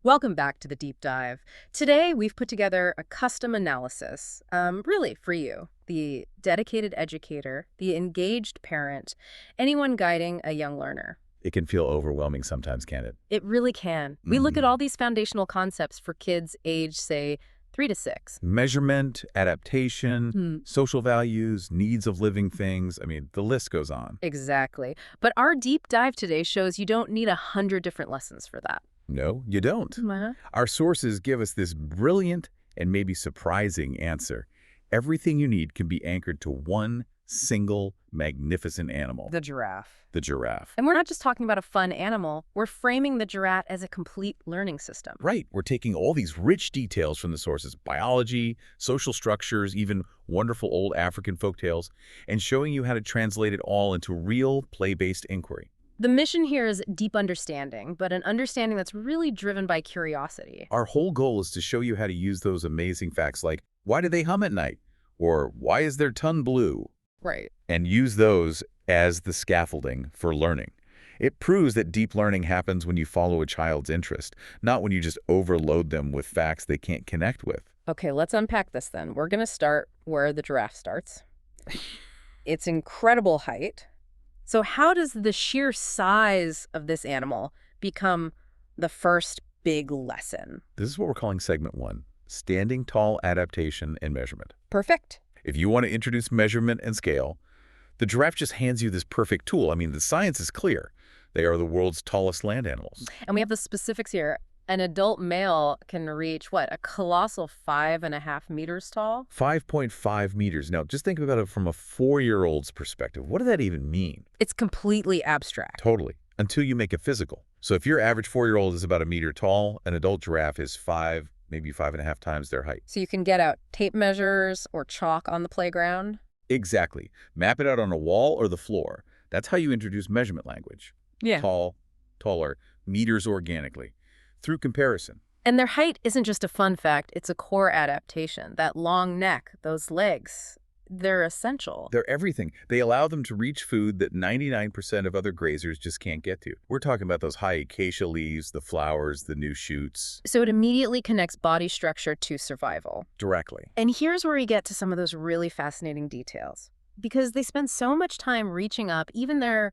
Welcome back to the deep dive. Today, we've put together a custom analysis, really for you, the dedicated educator, the engaged parent, anyone guiding a young learner. It can feel overwhelming sometimes, can't it? It really can. We look at all these foundational concepts for kids age, say, 3 to 6. Measurement, adaptation, social values, needs of living things. I mean, the list goes on. Exactly. But our deep dive today shows you don't need 100 different lessons for that. No, you don't. Our sources give us this brilliant and maybe surprising answer. Everything you need can be anchored to one single magnificent animal. The giraffe. The giraffe. And we're not just talking about a fun animal. We're framing the giraffe as a complete learning system. Right. We're taking all these rich details from the sources, biology, social structures, even wonderful old African folktales, and showing you how to translate it all into real play-based inquiry. The mission here is deep understanding, but an understanding that's really driven by curiosity. Our whole goal is to show you how to use those amazing facts like, why do they hum at night? Or why is their tongue blue? Right. And use those as the scaffolding for learning. It proves that deep learning happens when you follow a child's interest, not when you just overload them with facts they can't connect with. Okay, let's unpack this then. We're going to start where the giraffe starts. Its incredible height. So how does the sheer size of this animal become the first big lesson? This is what we're calling segment 1, standing tall adaptation and measurement. Perfect. If you want to introduce measurement and scale, the giraffe just hands you this perfect tool. I mean, the science is clear. They are the world's tallest land animals. And we have the specifics here. An adult male can reach, what, a colossal 5.5 meters tall? 5.5 meters. Now, just think about it from a 4-year-old's perspective. What does that even mean? It's completely abstract. Totally. Until you make it physical. So if your average 4-year-old is about a meter tall, an adult giraffe is 5, maybe 5.5 times their height. So you can get out tape measures or chalk on the playground? Exactly. Map it out on a wall or the floor. That's how you introduce measurement language. Yeah. Tall, taller, meters organically. Through comparison. And their height isn't just a fun fact, it's a core adaptation. That long neck, those legs, they're essential. They're everything. They allow them to reach food that 99% of other grazers just can't get to. We're talking about those high acacia leaves, the flowers, the new shoots. So it immediately connects body structure to survival. Directly. And here's where we get to some of those really fascinating details. Because they spend so much time reaching up, even their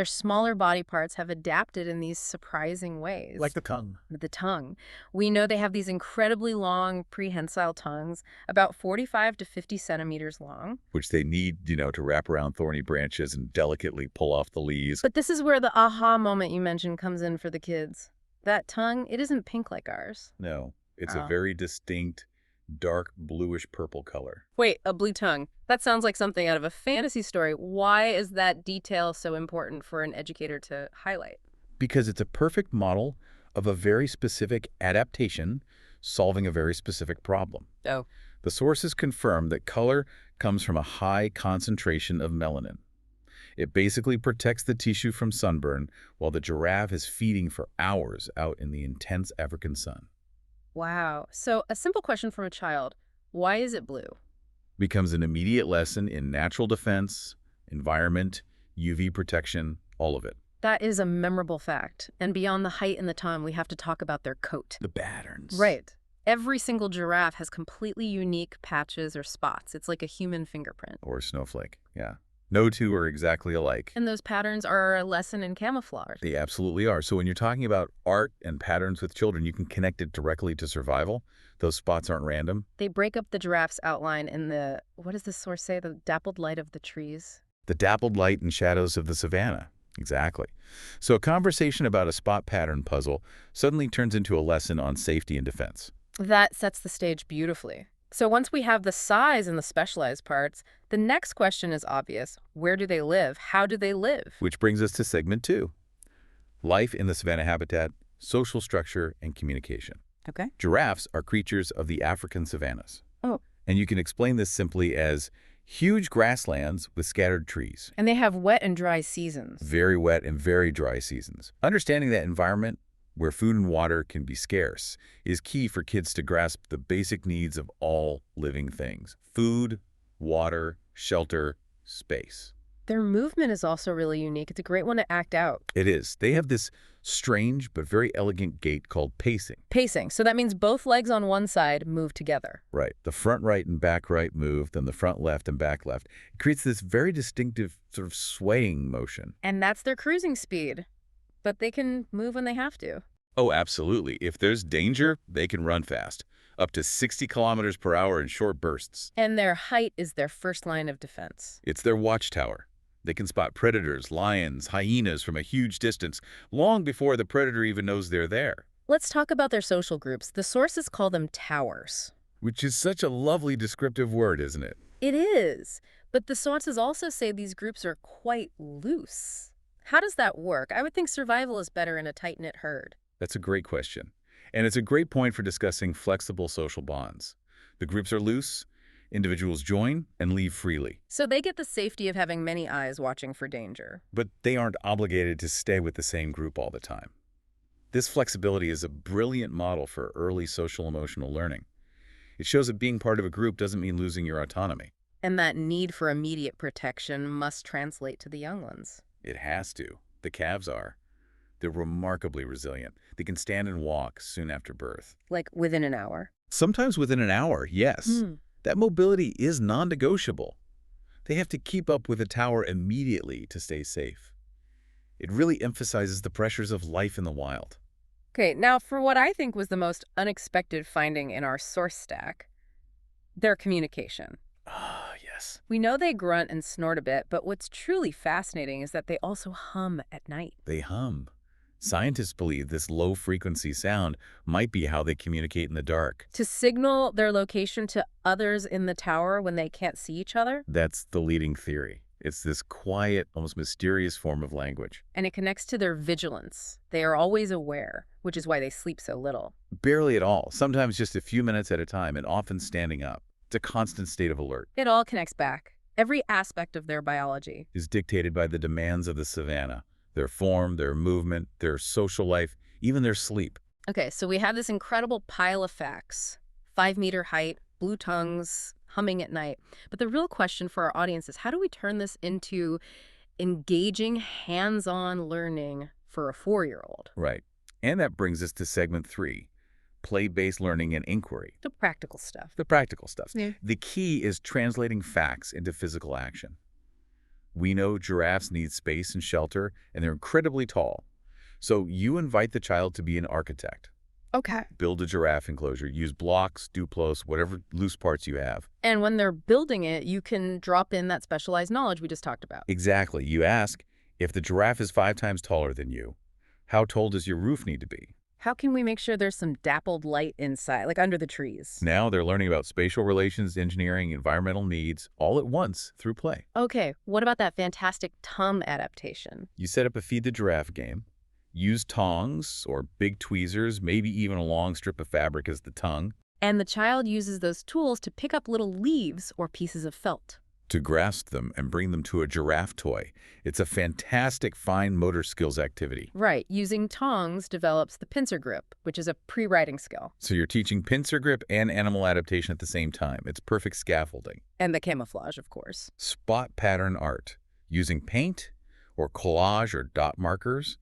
smaller body parts have adapted in these surprising ways. Like the tongue. The tongue. We know they have these incredibly long prehensile tongues, about 45 to 50 centimeters long. Which they need, to wrap around thorny branches and delicately pull off the leaves. But this is where the aha moment you mentioned comes in for the kids. That tongue, it isn't pink like ours. No, it's a very distinct, dark bluish purple color. Wait, a blue tongue. That sounds like something out of a fantasy story. Why is that detail so important for an educator to highlight? Because it's a perfect model of a very specific adaptation solving a very specific problem. Oh. The sources confirm that color comes from a high concentration of melanin. It basically protects the tissue from sunburn while the giraffe is feeding for hours out in the intense African sun. Wow. So a simple question from a child. Why is it blue? Becomes an immediate lesson in natural defense, environment, UV protection, all of it. That is a memorable fact. And beyond the height and the tongue, we have to talk about their coat. The patterns. Right. Every single giraffe has completely unique patches or spots. It's like a human fingerprint. Or a snowflake, yeah. No two are exactly alike. And those patterns are a lesson in camouflage. They absolutely are. So when you're talking about art and patterns with children, you can connect it directly to survival. Those spots aren't random. They break up the giraffe's outline in the, what does the source say, the dappled light of the trees? The dappled light and shadows of the savannah. Exactly. So a conversation about a spot pattern puzzle suddenly turns into a lesson on safety and defense. That sets the stage beautifully. So once we have the size and the specialized parts, the next question is obvious. Where do they live? How do they live? Which brings us to segment 2. Life in the savanna habitat, social structure, and communication. Okay. Giraffes are creatures of the African savannas. Oh. And you can explain this simply as huge grasslands with scattered trees. And they have wet and dry seasons. Very wet and very dry seasons. Understanding that environment where food and water can be scarce, is key for kids to grasp the basic needs of all living things. Food, water, shelter, space. Their movement is also really unique. It's a great one to act out. It is. They have this strange but very elegant gait called pacing. Pacing. So that means both legs on one side move together. Right. The front right and back right move, then the front left and back left. It creates this very distinctive sort of swaying motion. And that's their cruising speed. But they can move when they have to. Oh, absolutely. If there's danger, they can run fast, up to 60 kilometers per hour in short bursts. And their height is their first line of defense. It's their watchtower. They can spot predators, lions, hyenas from a huge distance, long before the predator even knows they're there. Let's talk about their social groups. The sources call them towers. Which is such a lovely descriptive word, isn't it? It is. But the sources also say these groups are quite loose. How does that work? I would think survival is better in a tight-knit herd. That's a great question. And it's a great point for discussing flexible social bonds. The groups are loose, individuals join and leave freely. So they get the safety of having many eyes watching for danger. But they aren't obligated to stay with the same group all the time. This flexibility is a brilliant model for early social-emotional learning. It shows that being part of a group doesn't mean losing your autonomy. And that need for immediate protection must translate to the young ones. It has to. The calves are. They're remarkably resilient. They can stand and walk soon after birth. Like within an hour. Sometimes within an hour, yes. That mobility is non-negotiable. They have to keep up with the tower immediately to stay safe. It really emphasizes the pressures of life in the wild. Okay, now for what I think was the most unexpected finding in our source stack, their communication. Ah, yes. We know they grunt and snort a bit, but what's truly fascinating is that they also hum at night. They hum. Scientists believe this low-frequency sound might be how they communicate in the dark. To signal their location to others in the tower when they can't see each other? That's the leading theory. It's this quiet, almost mysterious form of language. And it connects to their vigilance. They are always aware, which is why they sleep so little. Barely at all, sometimes just a few minutes at a time and often standing up. It's a constant state of alert. It all connects back. Every aspect of their biology Is dictated by the demands of the savanna. Their form, their movement, their social life, even their sleep. Okay, so we have this incredible pile of facts. 5-meter height, blue tongues, humming at night. But the real question for our audience is, how do we turn this into engaging, hands-on learning for a 4-year-old? Right. And that brings us to segment 3, play-based learning and inquiry. The practical stuff. The practical stuff. Yeah. The key is translating facts into physical action. We know giraffes need space and shelter, and they're incredibly tall. So you invite the child to be an architect. Okay. Build a giraffe enclosure. Use blocks, duplos, whatever loose parts you have. And when they're building it, you can drop in that specialized knowledge we just talked about. Exactly. You ask, if the giraffe is 5 times taller than you, how tall does your roof need to be? How can we make sure there's some dappled light inside, like under the trees? Now they're learning about spatial relations, engineering, environmental needs, all at once through play. Okay, what about that fantastic tongue adaptation? You set up a feed the giraffe game. Use tongs or big tweezers, maybe even a long strip of fabric as the tongue. And the child uses those tools to pick up little leaves or pieces of felt. To grasp them and bring them to a giraffe toy. It's a fantastic fine motor skills activity. Right, using tongs develops the pincer grip, which is a pre-writing skill. So you're teaching pincer grip and animal adaptation at the same time. It's perfect scaffolding. And the camouflage, of course. Spot pattern art. Using paint or collage or dot markers.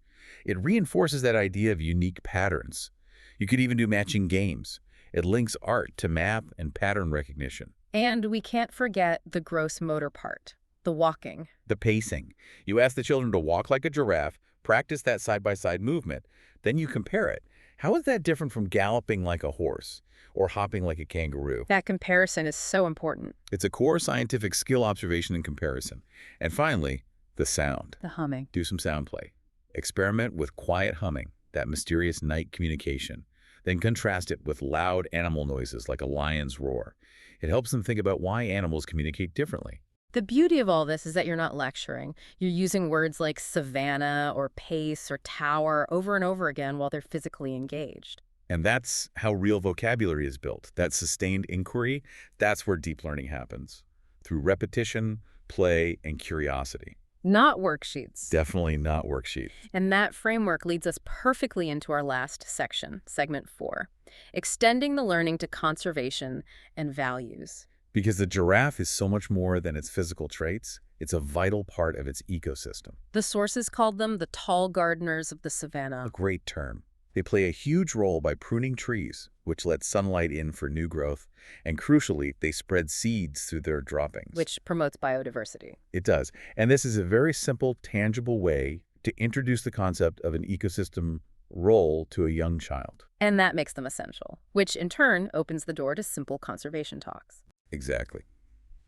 It reinforces that idea of unique patterns. You could even do matching games. It links art to math and pattern recognition. And we can't forget the gross motor part, the walking. The pacing. You ask the children to walk like a giraffe, practice that side-by-side movement, then you compare it. How is that different from galloping like a horse or hopping like a kangaroo? That comparison is so important. It's a core scientific skill observation and comparison. And finally, the sound. The humming. Do some sound play. Experiment with quiet humming, that mysterious night communication. Then contrast it with loud animal noises like a lion's roar. It helps them think about why animals communicate differently. The beauty of all this is that you're not lecturing. You're using words like savanna or pace or tower over and over again while they're physically engaged. And that's how real vocabulary is built. That sustained inquiry, that's where deep learning happens. Through repetition, play, and curiosity. Not worksheets. Definitely not worksheet. And that framework leads us perfectly into our last section, segment 4, extending the learning to conservation and values. Because the giraffe is so much more than its physical traits. It's a vital part of its ecosystem. The sources called them the tall gardeners of the A savannah, great term. They play a huge role by pruning trees, which let sunlight in for new growth, and crucially, they spread seeds through their droppings. which promotes biodiversity. It does. And this is a very simple, tangible way to introduce the concept of an ecosystem role to a young child. And that makes them essential, which in turn opens the door to simple conservation talks. Exactly.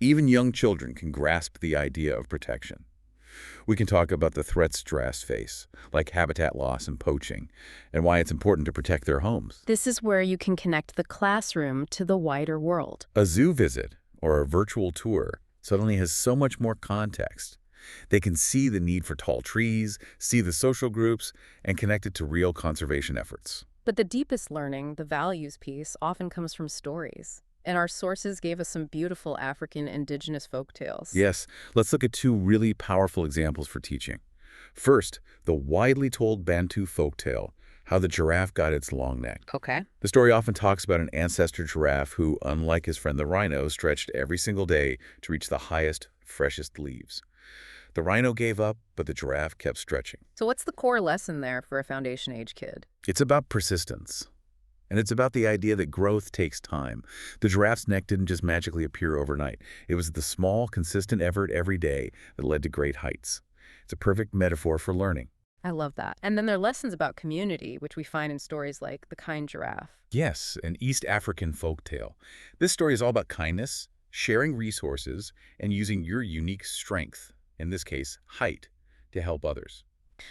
Even young children can grasp the idea of protection. We can talk about the threats giraffes face, like habitat loss and poaching, and why it's important to protect their homes. This is where you can connect the classroom to the wider world. A zoo visit or a virtual tour suddenly has so much more context. They can see the need for tall trees, see the social groups, and connect it to real conservation efforts. But the deepest learning, the values piece, often comes from stories. And our sources gave us some beautiful African indigenous folk tales. Yes, let's look at two really powerful examples for teaching. First, the widely told Bantu folktale, How the Giraffe Got Its Long Neck. Okay. The story often talks about an ancestor giraffe who, unlike his friend the rhino, stretched every single day to reach the highest, freshest leaves. The rhino gave up, but the giraffe kept stretching. So what's the core lesson there for a foundation age kid? It's about persistence. And it's about the idea that growth takes time. The giraffe's neck didn't just magically appear overnight. It was the small, consistent effort every day that led to great heights. It's a perfect metaphor for learning. I love that. And then there are lessons about community, which we find in stories like The Kind Giraffe. Yes, an East African folktale. This story is all about kindness, sharing resources, and using your unique strength, in this case, height, to help others.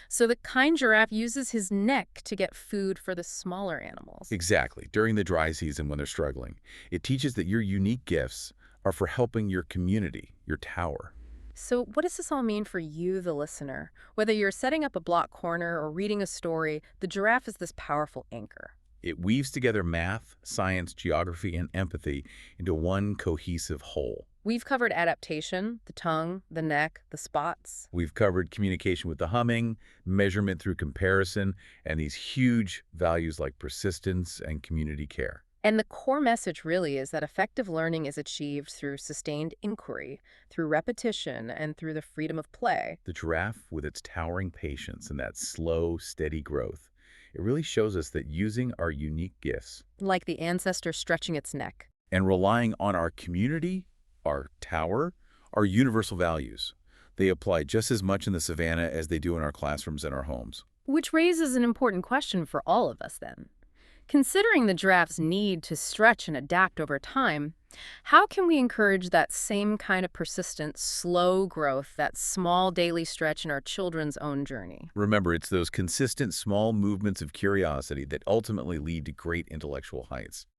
So the Kind Giraffe uses his neck to get food for the smaller animals. Exactly, during the dry season when they're struggling. It teaches that your unique gifts are for helping your community, your tower. So what does this all mean for you, the listener? Whether you're setting up a block corner or reading a story, the giraffe is this powerful anchor. It weaves together math, science, geography, and empathy into one cohesive whole. We've covered adaptation, the tongue, the neck, the spots. We've covered communication with the humming, measurement through comparison, and these huge values like persistence and community care. And the core message really is that effective learning is achieved through sustained inquiry, through repetition, and through the freedom of play. The giraffe, with its towering patience and that slow, steady growth, it really shows us that using our unique gifts Like the ancestor stretching its neck. and relying on our community, our tower, are universal values. They apply just as much in the savannah as they do in our classrooms and our homes. Which raises an important question for all of us then. Considering the giraffe's need to stretch and adapt over time, how can we encourage that same kind of persistent, slow growth, that small daily stretch in our children's own journey? Remember, it's those consistent small movements of curiosity that ultimately lead to great intellectual heights.